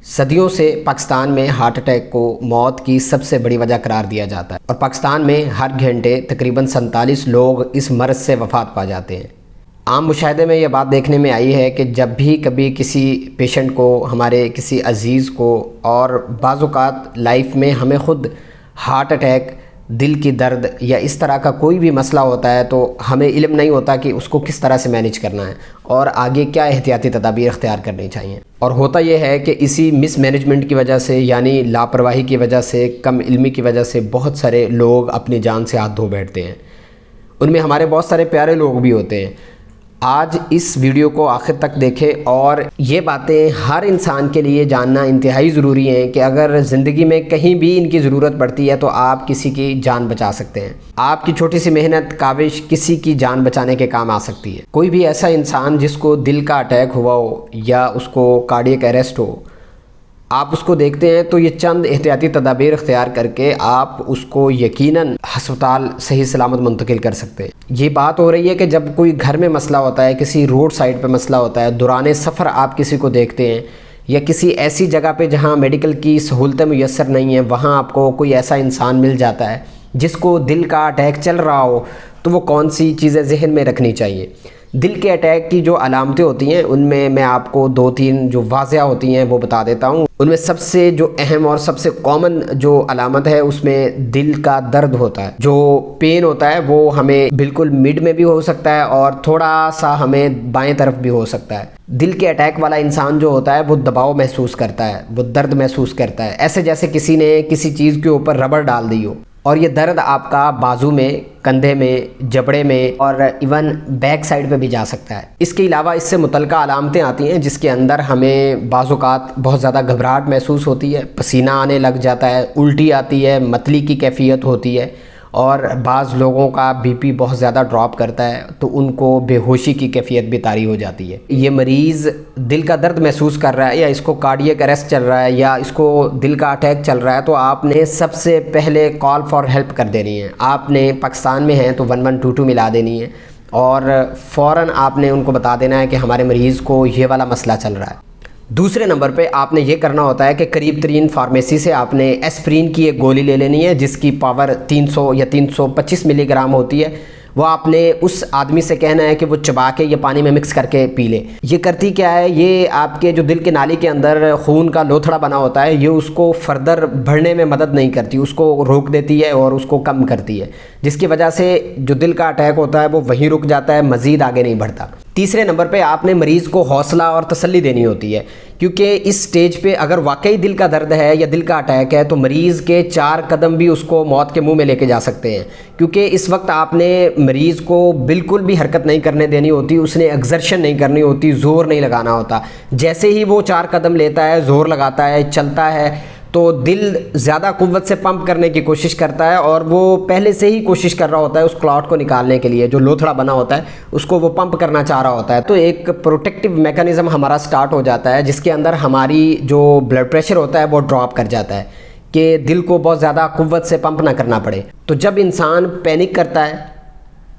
सदियों से पाकिस्तान में हार्ट अटैक को मौत की सबसे बड़ी वजह करार दिया जाता है और पाकिस्तान में हर घंटे तकरीबन 47 लोग इस मर्ज़ से वफ़ात पा जाते हैं। आम मुशाहिदे में यह बात देखने में आई है कि जब भी कभी किसी पेशेंट को, हमारे किसी अजीज़ को, और बाज़ औक़ात लाइफ में हमें ख़ुद हार्ट अटैक, दिल की दर्द या इस तरह का कोई भी मसला होता है तो हमें इल्म नहीं होता कि उसको किस तरह से मैनेज करना है और आगे क्या एहतियाती तदाबीर इख्तियार करनी चाहिए। और होता यह है कि इसी मिसमैनेजमेंट की वजह से, यानी लापरवाही की वजह से, कम इल्मी की वजह से बहुत सारे लोग अपनी जान से हाथ धो बैठते हैं। उनमें हमारे बहुत सारे प्यारे लोग भी होते हैं। आज इस वीडियो को आखिर तक देखें और ये बातें हर इंसान के लिए जानना इंतहाई ज़रूरी है कि अगर ज़िंदगी में कहीं भी इनकी ज़रूरत पड़ती है तो आप किसी की जान बचा सकते हैं। आपकी छोटी सी मेहनत, काविश किसी की जान बचाने के काम आ सकती है। कोई भी ऐसा इंसान जिसको दिल का अटैक हुआ हो या उसको कार्डियक अरेस्ट हो, आप उसको देखते हैं तो ये चंद एहतियाती तदाबीर इख्तियार करके आप उसको यकीनन हस्पताल सही सलामत मुंतकिल कर सकते हैं। ये बात हो रही है कि जब कोई घर में मसला होता है, किसी रोड साइड पे मसला होता है, दौरान सफ़र आप किसी को देखते हैं या किसी ऐसी जगह पे जहाँ मेडिकल की सहूलतें मुयस्सर नहीं हैं, वहाँ आपको कोई ऐसा इंसान मिल जाता है जिसको दिल का अटैक चल रहा हो, तो वो कौन सी चीज़ें जहन में रखनी चाहिए। दिल के अटैक की जो अलामतें होती हैं उनमें मैं आपको 2-3 जो वाज़िया होती हैं वो बता देता हूँ। उनमें सबसे जो अहम और सबसे कॉमन जो अलामत है उसमें दिल का दर्द होता है। जो पेन होता है वो हमें बिल्कुल मिड में भी हो सकता है और थोड़ा सा हमें बाएं तरफ भी हो सकता है। दिल के अटैक वाला इंसान जो होता है वो दबाव महसूस करता है, वो दर्द महसूस करता है, ऐसे जैसे किसी ने किसी चीज़ के ऊपर रबड़ डाल दी हो। और ये दर्द आपका बाजू में, कंधे में, जबड़े में और इवन बैक साइड पे भी जा सकता है। इसके अलावा इससे मुतल्लिका अलामतें आती हैं जिसके अंदर हमें बाज़ औक़ात बहुत ज़्यादा घबराहट महसूस होती है, पसीना आने लग जाता है, उल्टी आती है, मतली की कैफियत होती है और बाज़ लोगों का बीपी बहुत ज़्यादा ड्रॉप करता है तो उनको बेहोशी की कैफियत भी तारी हो जाती है। ये मरीज़ दिल का दर्द महसूस कर रहा है या इसको कार्डियक अरेस्ट चल रहा है या इसको दिल का अटैक चल रहा है तो आपने सबसे पहले कॉल फॉर हेल्प कर देनी है। आपने पाकिस्तान में हैं तो 1122 मिला देनी है और फ़ौरन आपने उनको बता देना है कि हमारे मरीज़ को ये वाला मसला चल रहा है। दूसरे नंबर पे आपने ये करना होता है कि करीब तरीन फार्मेसी से आपने एस्प्रिन की एक गोली ले लेनी है जिसकी पावर 300 या 325 मिलीग्राम होती है। वो आपने उस आदमी से कहना है कि वो चबा के ये पानी में मिक्स करके पी ले। ये करती क्या है, ये आपके जो दिल के नाली के अंदर खून का लोथड़ा बना होता है ये उसको फर्दर बढ़ने में मदद नहीं करती, उसको रोक देती है और उसको कम करती है, जिसकी वजह से जो दिल का अटैक होता है वो वहीं रुक जाता है, मज़ीद आगे नहीं बढ़ता। तीसरे नंबर पे आपने मरीज़ को हौसला और तसल्ली देनी होती है क्योंकि इस स्टेज पे अगर वाकई दिल का दर्द है या दिल का अटैक है तो मरीज़ के 4 कदम भी उसको मौत के मुंह में लेके जा सकते हैं, क्योंकि इस वक्त आपने मरीज़ को बिल्कुल भी हरकत नहीं करने देनी होती, उसने एक्सर्शन नहीं करनी होती, ज़ोर नहीं लगाना होता। जैसे ही वो 4 कदम लेता है, ज़ोर लगाता है, चलता है तो दिल ज़्यादा कुव्वत से पंप करने की कोशिश करता है और वो पहले से ही कोशिश कर रहा होता है उस क्लॉट को निकालने के लिए, जो लोथड़ा बना होता है उसको वो पंप करना चाह रहा होता है। तो एक प्रोटेक्टिव मैकेनिज़्म हमारा स्टार्ट हो जाता है जिसके अंदर हमारी जो ब्लड प्रेशर होता है वो ड्रॉप कर जाता है कि दिल को बहुत ज़्यादा कुव्वत से पंप ना करना पड़े। तो जब इंसान पैनिक करता है,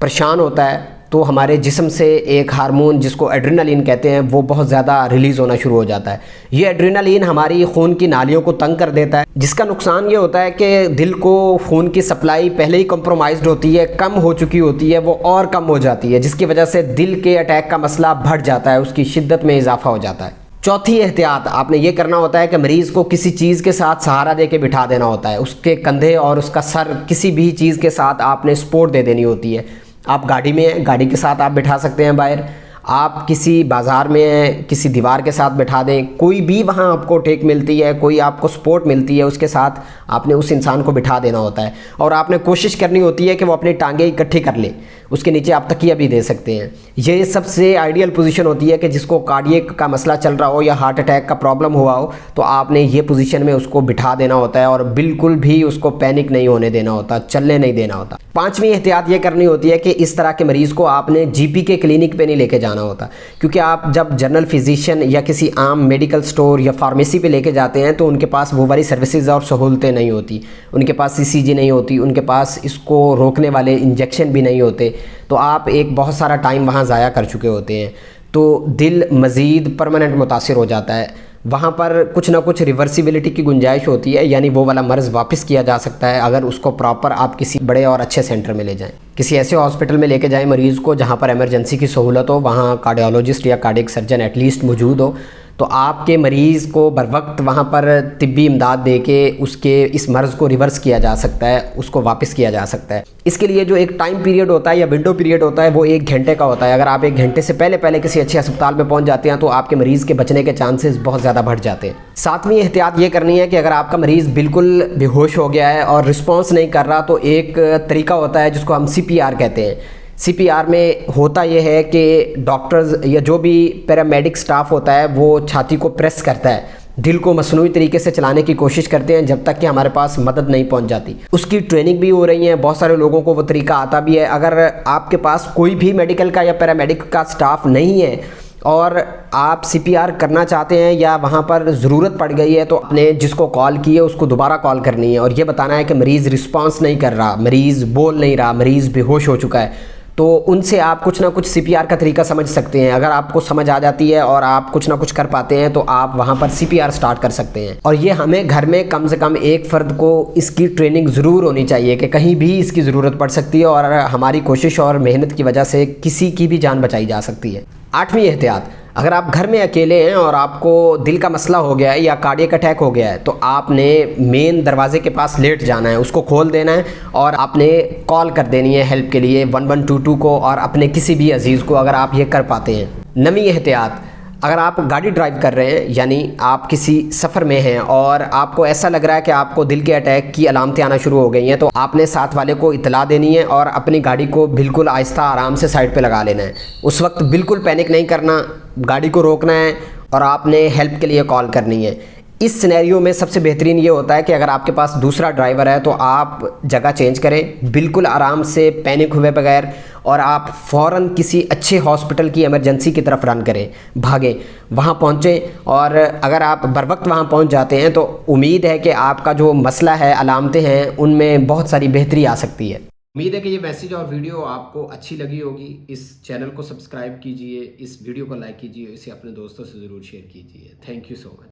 परेशान होता है, तो हमारे जिस्म से एक हार्मोन जिसको एड्रेनालिन कहते हैं वो बहुत ज़्यादा रिलीज़ होना शुरू हो जाता है। ये एड्रेनालिन हमारी खून की नालियों को तंग कर देता है, जिसका नुकसान ये होता है कि दिल को खून की सप्लाई पहले ही कॉम्प्रोमाइज़्ड होती है, कम हो चुकी होती है, वो और कम हो जाती है, जिसकी वजह से दिल के अटैक का मसला बढ़ जाता है, उसकी शिद्दत में इजाफा हो जाता है। चौथी एहतियात आपने ये करना होता है कि मरीज़ को किसी चीज़ के साथ सहारा दे के बिठा देना होता है। उसके कंधे और उसका सर किसी भी चीज़ के साथ आपने सपोर्ट दे देनी होती है। आप गाड़ी में हैं, गाड़ी के साथ आप बिठा सकते हैं बाहर, आप किसी बाज़ार में हैं, किसी दीवार के साथ बिठा दें, कोई भी वहाँ आपको टेक मिलती है, कोई आपको सपोर्ट मिलती है, उसके साथ आपने उस इंसान को बिठा देना होता है और आपने कोशिश करनी होती है कि वो अपनी टांगें इकट्ठी कर ले। उसके नीचे आप तकिया भी दे सकते हैं। ये सबसे आइडियल पोजीशन होती है कि जिसको कार्डियक का मसला चल रहा हो या हार्ट अटैक का प्रॉब्लम हुआ हो तो आपने ये पोजीशन में उसको बिठा देना होता है और बिल्कुल भी उसको पैनिक नहीं होने देना होता, चलने नहीं देना होता। पांचवी एहतियात ये करनी होती है कि इस तरह के मरीज़ को आपने जीपी के क्लिनिक पे नहीं लेके जाना होता, क्योंकि आप जब जनरल फिजिशियन या किसी आम मेडिकल स्टोर या फार्मेसी पे लेके जाते हैं तो उनके पास वो वाली सर्विसेज और सहूलतें नहीं होती, उनके पास ECG नहीं होती, उनके पास इसको रोकने वाले इंजेक्शन भी नहीं होते, तो आप एक बहुत सारा टाइम वहाँ ज़ाया कर चुके होते हैं। तो दिल मज़ीद परमानेंट मुतासिर हो जाता है। वहाँ पर कुछ ना कुछ रिवर्सिबिलिटी की गुंजाइश होती है, यानी वो वाला मर्ज़ वापस किया जा सकता है अगर उसको प्रॉपर आप किसी बड़े और अच्छे सेंटर में ले जाएं। किसी ऐसे हॉस्पिटल में लेके जाएं मरीज़ को जहाँ पर इमरजेंसी की सहूलत हो, वहाँ कार्डियोलॉजिस्ट या कार्डियक सर्जन एटलीस्ट मौजूद हो, तो आपके मरीज़ को बर वक्त वहाँ पर तिब्बी इमदाद देके उसके इस मर्ज़ को रिवर्स किया जा सकता है, उसको वापस किया जा सकता है। इसके लिए जो एक टाइम पीरियड होता है या विंडो पीरियड होता है वो 1 घंटे का होता है। अगर आप 1 घंटे से पहले किसी अच्छे अस्पताल में पहुँच जाते हैं तो आपके मरीज़ के बचने के चांसेस बहुत ज़्यादा बढ़ जाते हैं। सातवीं एहतियात ये करनी है कि अगर आपका मरीज़ बिल्कुल बेहोश हो गया है और रिस्पॉन्स नहीं कर रहा, तो एक तरीका होता है जिसको हम CPR कहते हैं। CPR में होता यह है कि डॉक्टर्स या जो भी पैरामेडिक स्टाफ होता है वो छाती को प्रेस करता है, दिल को मसनूई तरीके से चलाने की कोशिश करते हैं जब तक कि हमारे पास मदद नहीं पहुंच जाती। उसकी ट्रेनिंग भी हो रही है, बहुत सारे लोगों को वो तरीका आता भी है। अगर आपके पास कोई भी मेडिकल का या पैरामेडिक का स्टाफ नहीं है और आप CPR करना चाहते हैं या वहाँ पर ज़रूरत पड़ गई है, तो आपने जिसको कॉल की है उसको दोबारा कॉल करनी है और ये बताना है कि मरीज़ रिस्पॉन्स नहीं कर रहा, मरीज़ बोल नहीं रहा, मरीज़ बेहोश हो चुका है। तो उनसे आप कुछ ना कुछ CPR का तरीका समझ सकते हैं। अगर आपको समझ आ जाती है और आप कुछ ना कुछ कर पाते हैं तो आप वहाँ पर CPR स्टार्ट कर सकते हैं। और ये हमें घर में कम से कम एक फ़र्द को इसकी ट्रेनिंग ज़रूर होनी चाहिए कि कहीं भी इसकी ज़रूरत पड़ सकती है और हमारी कोशिश और मेहनत की वजह से किसी की भी जान बचाई जा सकती है। 8वीं एहतियात, अगर आप घर में अकेले हैं और आपको दिल का मसला हो गया है या कार्डियक अटैक हो गया है तो आपने मेन दरवाजे के पास लेट जाना है, उसको खोल देना है और आपने कॉल कर देनी है हेल्प के लिए 1122 को और अपने किसी भी अजीज़ को, अगर आप ये कर पाते हैं। 9वीं एहतियात, अगर आप गाड़ी ड्राइव कर रहे हैं यानी आप किसी सफ़र में हैं और आपको ऐसा लग रहा है कि आपको दिल के अटैक की अलामतें आना शुरू हो गई हैं, तो आपने साथ वाले को इतला देनी है और अपनी गाड़ी को बिल्कुल आहिस्ता आराम से साइड पे लगा लेना है। उस वक्त बिल्कुल पैनिक नहीं करना, गाड़ी को रोकना है और आपने हेल्प के लिए कॉल करनी है। इस सिनेरियो में सबसे बेहतरीन ये होता है कि अगर आपके पास दूसरा ड्राइवर है तो आप जगह चेंज करें बिल्कुल आराम से, पैनिक हुए बगैर, और आप फ़ौरन किसी अच्छे हॉस्पिटल की इमरजेंसी की तरफ रन करें, भागें, वहाँ पहुँचें। और अगर आप बर वक्त वहाँ पहुँच जाते हैं तो उम्मीद है कि आपका जो मसला है, अलामतें हैं, उनमें बहुत सारी बेहतरी आ सकती है। उम्मीद है कि ये मैसेज और वीडियो आपको अच्छी लगी होगी। इस चैनल को सब्सक्राइब कीजिए, इस वीडियो को लाइक कीजिए, इसे अपने दोस्तों से ज़रूर शेयर कीजिए। Thank you so much.